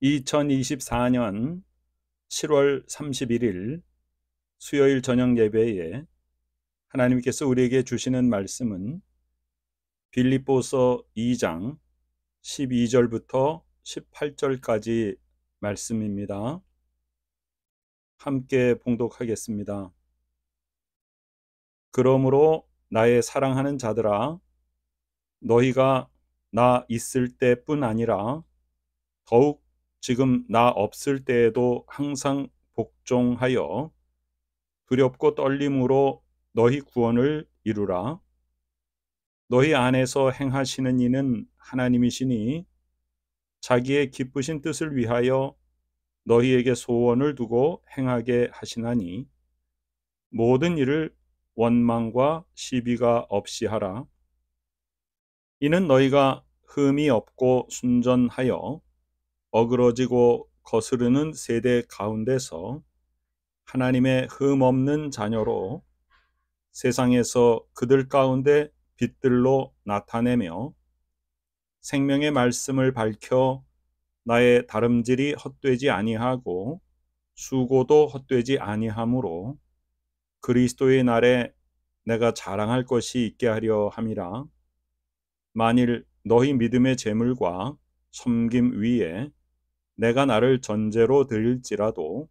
2024년 7월 31일 수요일 저녁 예배에 하나님께서 우리에게 주시는 말씀은 빌립보서 2장 12절부터 18절까지 말씀입니다. 함께 봉독하겠습니다. 그러므로 나의 사랑하는 자들아, 너희가 나 있을 때뿐 아니라 더욱 지금 나 없을 때에도 항상 복종하여 두렵고 떨림으로 너희 구원을 이루라. 너희 안에서 행하시는 이는 하나님이시니 자기의 기쁘신 뜻을 위하여 너희에게 소원을 두고 행하게 하시나니 모든 일을 원망과 시비가 없이 하라. 이는 너희가 흠이 없고 순전하여 어그러지고 거스르는 세대 가운데서 하나님의 흠 없는 자녀로 세상에서 그들 가운데 빛들로 나타내며 생명의 말씀을 밝혀 나의 다름질이 헛되지 아니하고 수고도 헛되지 아니하므로 그리스도의 날에 내가 자랑할 것이 있게 하려 함이라. 만일 너희 믿음의 재물과 섬김 위에 내가 나를 전제로 드릴지라도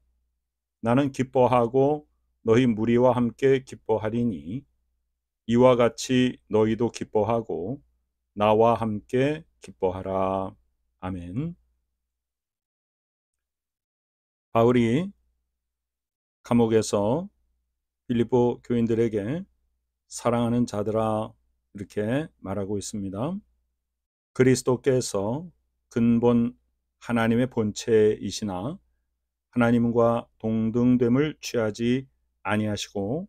나는 기뻐하고 너희 무리와 함께 기뻐하리니 이와 같이 너희도 기뻐하고 나와 함께 기뻐하라. 아멘. 바울이 감옥에서 빌립보 교인들에게 사랑하는 자들아 이렇게 말하고 있습니다. 그리스도께서 근본 하나님의 본체이시나 하나님과 동등됨을 취하지 아니하시고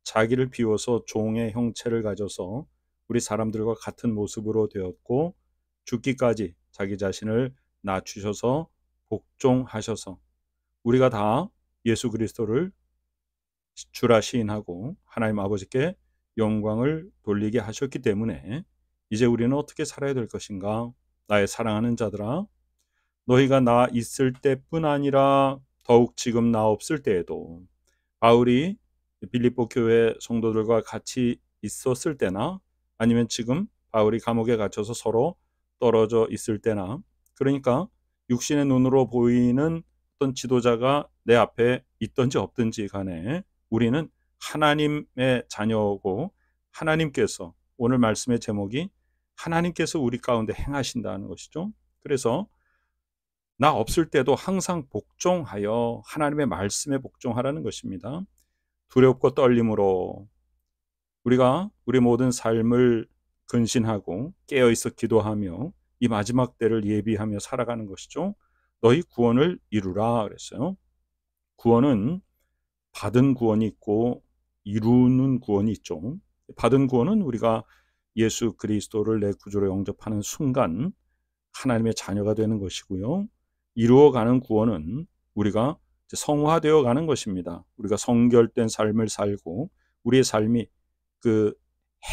자기를 비워서 종의 형체를 가져서 우리 사람들과 같은 모습으로 되었고 죽기까지 자기 자신을 낮추셔서 복종하셔서 우리가 다 예수 그리스도를 주라 시인하고 하나님 아버지께 영광을 돌리게 하셨기 때문에 이제 우리는 어떻게 살아야 될 것인가? 나의 사랑하는 자들아, 너희가 나 있을 때뿐 아니라 더욱 지금 나 없을 때에도, 바울이 빌립보 교회 성도들과 같이 있었을 때나 아니면 지금 바울이 감옥에 갇혀서 서로 떨어져 있을 때나, 그러니까 육신의 눈으로 보이는 어떤 지도자가 내 앞에 있든지 없든지 간에 우리는 하나님의 자녀고 하나님께서, 오늘 말씀의 제목이 하나님께서 우리 가운데 행하신다는 것이죠. 그래서 나 없을 때도 항상 복종하여 하나님의 말씀에 복종하라는 것입니다. 두렵고 떨림으로 우리가 우리 모든 삶을 근신하고 깨어있어 기도하며 이 마지막 때를 예비하며 살아가는 것이죠. 너희 구원을 이루라 그랬어요. 구원은 받은 구원이 있고 이루는 구원이 있죠. 받은 구원은 우리가 예수 그리스도를 내 구주로 영접하는 순간 하나님의 자녀가 되는 것이고요. 이루어가는 구원은 우리가 성화되어 가는 것입니다. 우리가 성결된 삶을 살고 우리의 삶이 그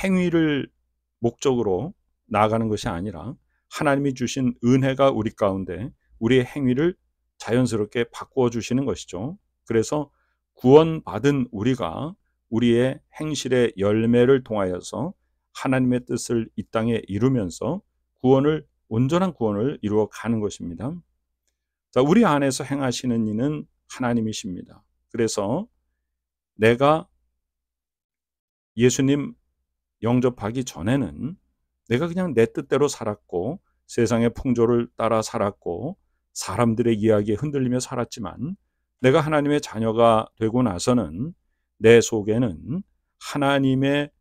행위를 목적으로 나아가는 것이 아니라 하나님이 주신 은혜가 우리 가운데 우리의 행위를 자연스럽게 바꾸어 주시는 것이죠. 그래서 구원받은 우리가 우리의 행실의 열매를 통하여서 하나님의 뜻을 이 땅에 이루면서 구원을, 온전한 구원을 이루어 가는 것입니다. 자, 우리 안에서 행하시는 이는 하나님이십니다. 그래서 내가 예수님 영접하기 전에는 내가 그냥 내 뜻대로 살았고 세상의 풍조를 따라 살았고 사람들의 이야기에 흔들리며 살았지만 내가 하나님의 자녀가 되고 나서는 내 속에는 하나님의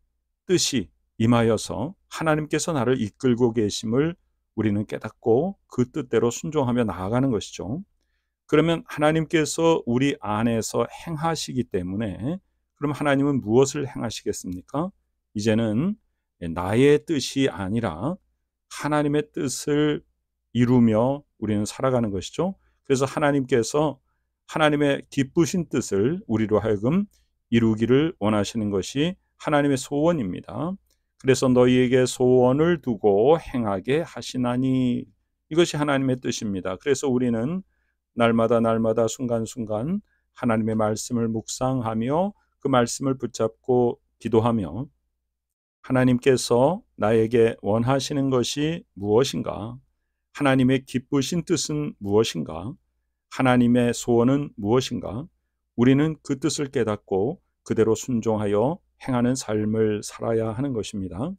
뜻이 임하여서 하나님께서 나를 이끌고 계심을 우리는 깨닫고 그 뜻대로 순종하며 나아가는 것이죠. 그러면 하나님께서 우리 안에서 행하시기 때문에, 그럼 하나님은 무엇을 행하시겠습니까? 이제는 나의 뜻이 아니라 하나님의 뜻을 이루며 우리는 살아가는 것이죠. 그래서 하나님께서 하나님의 기쁘신 뜻을 우리로 하여금 이루기를 원하시는 것이 하나님의 소원입니다. 그래서 너희에게 소원을 두고 행하게 하시나니, 이것이 하나님의 뜻입니다. 그래서 우리는 날마다 날마다 순간순간 하나님의 말씀을 묵상하며 그 말씀을 붙잡고 기도하며 하나님께서 나에게 원하시는 것이 무엇인가? 하나님의 기쁘신 뜻은 무엇인가? 하나님의 소원은 무엇인가? 우리는 그 뜻을 깨닫고 그대로 순종하여 행하는 삶을 살아야 하는 것입니다.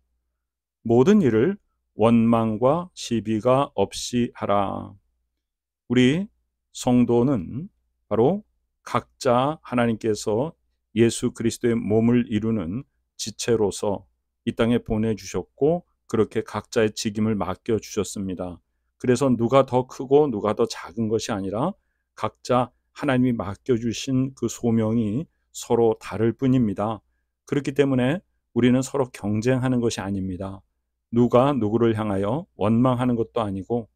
모든 일을 원망과 시비가 없이 하라. 우리 성도는 바로 각자 하나님께서 예수 그리스도의 몸을 이루는 지체로서 이 땅에 보내주셨고 그렇게 각자의 직임을 맡겨주셨습니다. 그래서 누가 더 크고 누가 더 작은 것이 아니라 각자 하나님이 맡겨주신 그 소명이 서로 다를 뿐입니다. 그렇기 때문에 우리는 서로 경쟁하는 것이 아닙니다. 누가 누구를 향하여 원망하는 것도 아니고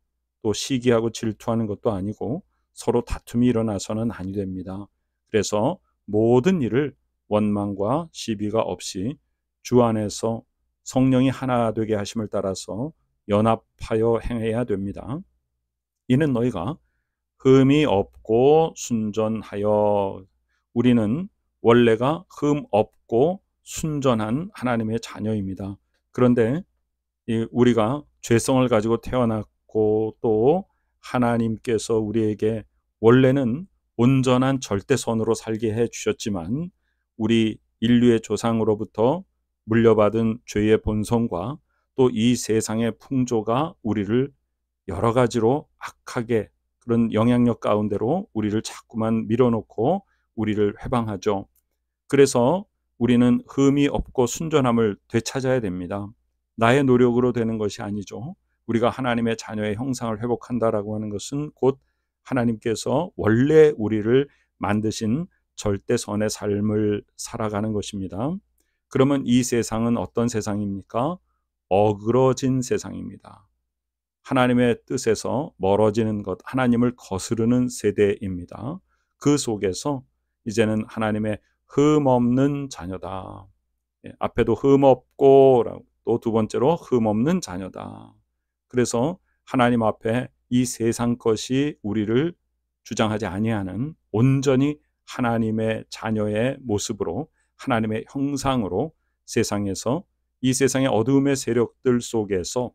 또 시기하고 질투하는 것도 아니고 서로 다툼이 일어나서는 아니 됩니다. 그래서 모든 일을 원망과 시비가 없이 주 안에서 성령이 하나 되게 하심을 따라서 연합하여 행해야 됩니다. 이는 너희가 흠이 없고 순전하여, 우리는 원래가 흠 없고 순전한 하나님의 자녀입니다. 그런데 우리가 죄성을 가지고 태어났고 또 하나님께서 우리에게 원래는 온전한 절대선으로 살게 해 주셨지만 우리 인류의 조상으로부터 물려받은 죄의 본성과 또 이 세상의 풍조가 우리를 여러 가지로 악하게, 그런 영향력 가운데로 우리를 자꾸만 밀어놓고 우리를 회방하죠. 그래서 우리는 흠이 없고 순전함을 되찾아야 됩니다. 나의 노력으로 되는 것이 아니죠. 우리가 하나님의 자녀의 형상을 회복한다라고 하는 것은 곧 하나님께서 원래 우리를 만드신 절대선의 삶을 살아가는 것입니다. 그러면 이 세상은 어떤 세상입니까? 어그러진 세상입니다. 하나님의 뜻에서 멀어지는 것, 하나님을 거스르는 세대입니다. 그 속에서 이제는 하나님의 흠 없는 자녀다. 앞에도 흠 없고 또 두 번째로 흠 없는 자녀다. 그래서 하나님 앞에 이 세상 것이 우리를 주장하지 아니하는 온전히 하나님의 자녀의 모습으로 하나님의 형상으로 세상에서 이 세상의 어두움의 세력들 속에서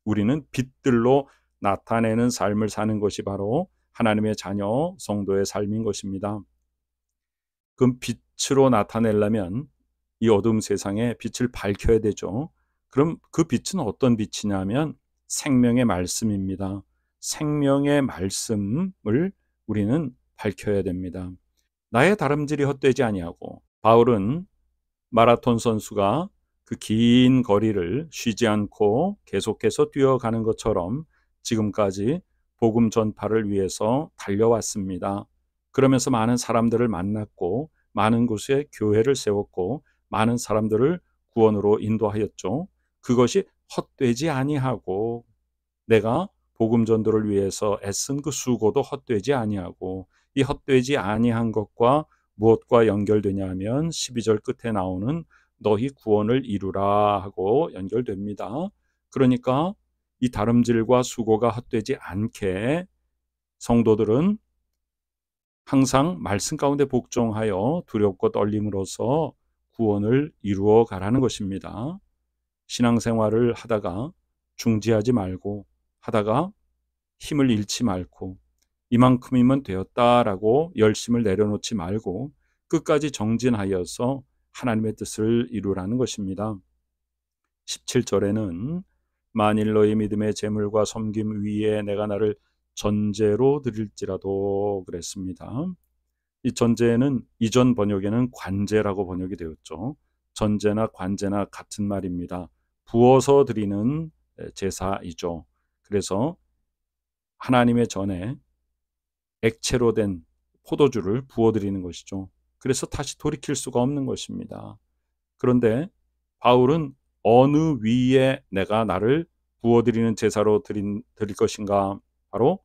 우리는 빛들로 나타내는 삶을 사는 것이 바로 하나님의 자녀 성도의 삶인 것입니다. 그 빛으로 나타내려면 이 어두움 세상에 빛을 밝혀야 되죠. 그럼 그 빛은 어떤 빛이냐면 생명의 말씀입니다. 생명의 말씀을 우리는 밝혀야 됩니다. 나의 다름질이 헛되지 아니하고, 바울은 마라톤 선수가 그 긴 거리를 쉬지 않고 계속해서 뛰어가는 것처럼 지금까지 복음 전파를 위해서 달려왔습니다. 그러면서 많은 사람들을 만났고 많은 곳에 교회를 세웠고 많은 사람들을 구원으로 인도하였죠. 그것이 헛되지 아니하고, 내가 복음 전도를 위해서 애쓴 그 수고도 헛되지 아니하고, 이 헛되지 아니한 것과 무엇과 연결되냐 하면 12절 끝에 나오는 너희 구원을 이루라 하고 연결됩니다. 그러니까 이 다름질과 수고가 헛되지 않게 성도들은 항상 말씀 가운데 복종하여 두렵고 떨림으로써 구원을 이루어 가라는 것입니다. 신앙생활을 하다가 중지하지 말고, 하다가 힘을 잃지 말고, 이만큼이면 되었다라고 열심을 내려놓지 말고 끝까지 정진하여서 하나님의 뜻을 이루라는 것입니다. 17절에는 만일 너희 믿음의 재물과 섬김 위에 내가 나를 전제로 드릴지라도 그랬습니다. 이 전제는 이전 번역에는 관제라고 번역이 되었죠. 전제나 관제나 같은 말입니다. 부어서 드리는 제사이죠. 그래서 하나님의 전에 액체로 된 포도주를 부어드리는 것이죠. 그래서 다시 돌이킬 수가 없는 것입니다. 그런데 바울은 어느 위에 내가 나를 부어드리는 제사로 드릴 것인가? 바로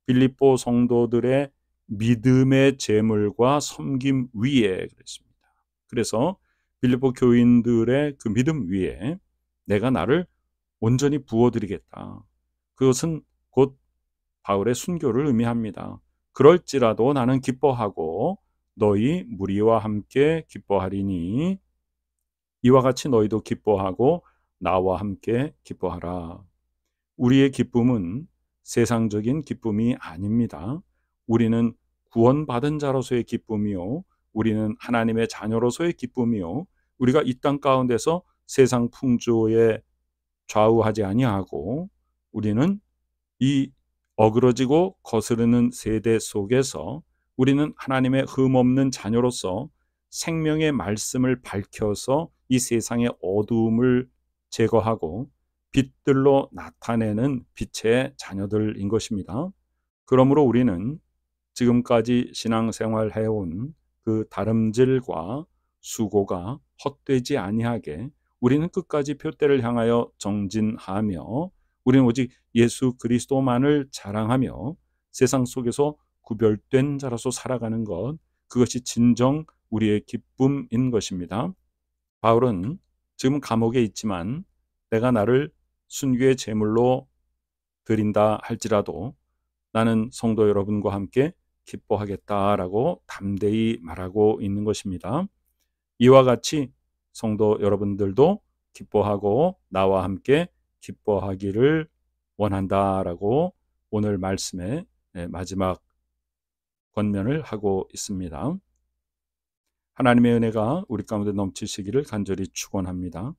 빌립보 성도들의 믿음의 제물과 섬김 위에 그랬습니다. 그래서 빌립보 교인들의 그 믿음 위에 내가 나를 온전히 부어드리겠다. 그것은 곧 바울의 순교를 의미합니다. 그럴지라도 나는 기뻐하고 너희 무리와 함께 기뻐하리니 이와 같이 너희도 기뻐하고 나와 함께 기뻐하라. 우리의 기쁨은 세상적인 기쁨이 아닙니다. 우리는 구원받은 자로서의 기쁨이요, 우리는 하나님의 자녀로서의 기쁨이요, 우리가 이 땅 가운데서 세상 풍조에 좌우하지 아니하고 우리는 이 어그러지고 거스르는 세대 속에서 우리는 하나님의 흠없는 자녀로서 생명의 말씀을 밝혀서 이 세상의 어두움을 제거하고 빛들로 나타내는 빛의 자녀들인 것입니다. 그러므로 우리는 지금까지 신앙생활 해온 그 다름질과 수고가 헛되지 아니하게 우리는 끝까지 표대를 향하여 정진하며 우리는 오직 예수 그리스도만을 자랑하며 세상 속에서 구별된 자로서 살아가는 것, 그것이 진정 우리의 기쁨인 것입니다. 바울은 지금 감옥에 있지만 내가 나를 순교의 제물로 드린다 할지라도 나는 성도 여러분과 함께 기뻐하겠다라고 담대히 말하고 있는 것입니다. 이와 같이 성도 여러분들도 기뻐하고 나와 함께 기뻐하기를 원한다라고 오늘 말씀의 마지막 권면을 하고 있습니다. 하나님의 은혜가 우리 가운데 넘치시기를 간절히 축원합니다.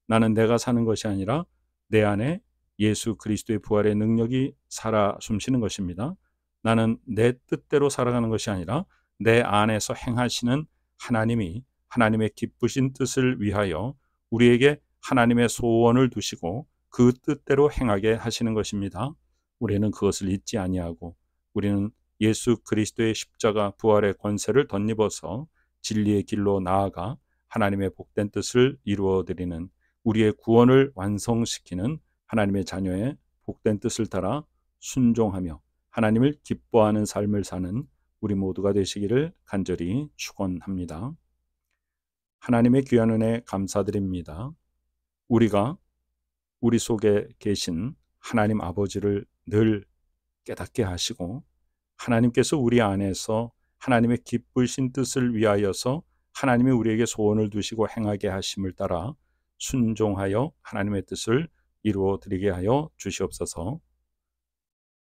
나는 내가 사는 것이 아니라 내 안에 예수 그리스도의 부활의 능력이 살아 숨쉬는 것입니다. 나는 내 뜻대로 살아가는 것이 아니라 내 안에서 행하시는 하나님이 하나님의 기쁘신 뜻을 위하여 우리에게 하나님의 소원을 두시고 그 뜻대로 행하게 하시는 것입니다. 우리는 그것을 잊지 아니하고 우리는 예수 그리스도의 십자가 부활의 권세를 덧입어서 진리의 길로 나아가 하나님의 복된 뜻을 이루어 드리는 우리의 구원을 완성시키는 하나님의 자녀의 복된 뜻을 따라 순종하며 하나님을 기뻐하는 삶을 사는 우리 모두가 되시기를 간절히 축원합니다. 하나님의 귀한 은혜 감사드립니다. 우리가 우리 속에 계신 하나님 아버지를 늘 깨닫게 하시고 하나님께서 우리 안에서 하나님의 기쁘신 뜻을 위하여서 하나님이 우리에게 소원을 두시고 행하게 하심을 따라 순종하여 하나님의 뜻을 이루어 드리게 하여 주시옵소서.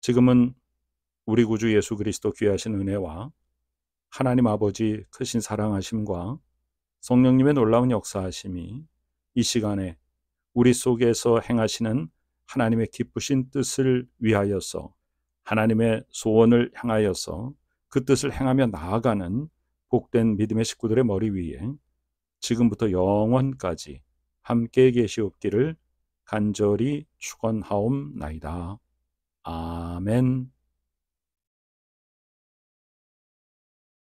지금은 우리 구주 예수 그리스도 귀하신 은혜와 하나님 아버지 크신 사랑하심과 성령님의 놀라운 역사하심이 이 시간에 우리 속에서 행하시는 하나님의 기쁘신 뜻을 위하여서 하나님의 소원을 향하여서 그 뜻을 행하며 나아가는 복된 믿음의 식구들의 머리 위에 지금부터 영원까지 함께 계시옵기를 간절히 축원하옵나이다. 아멘.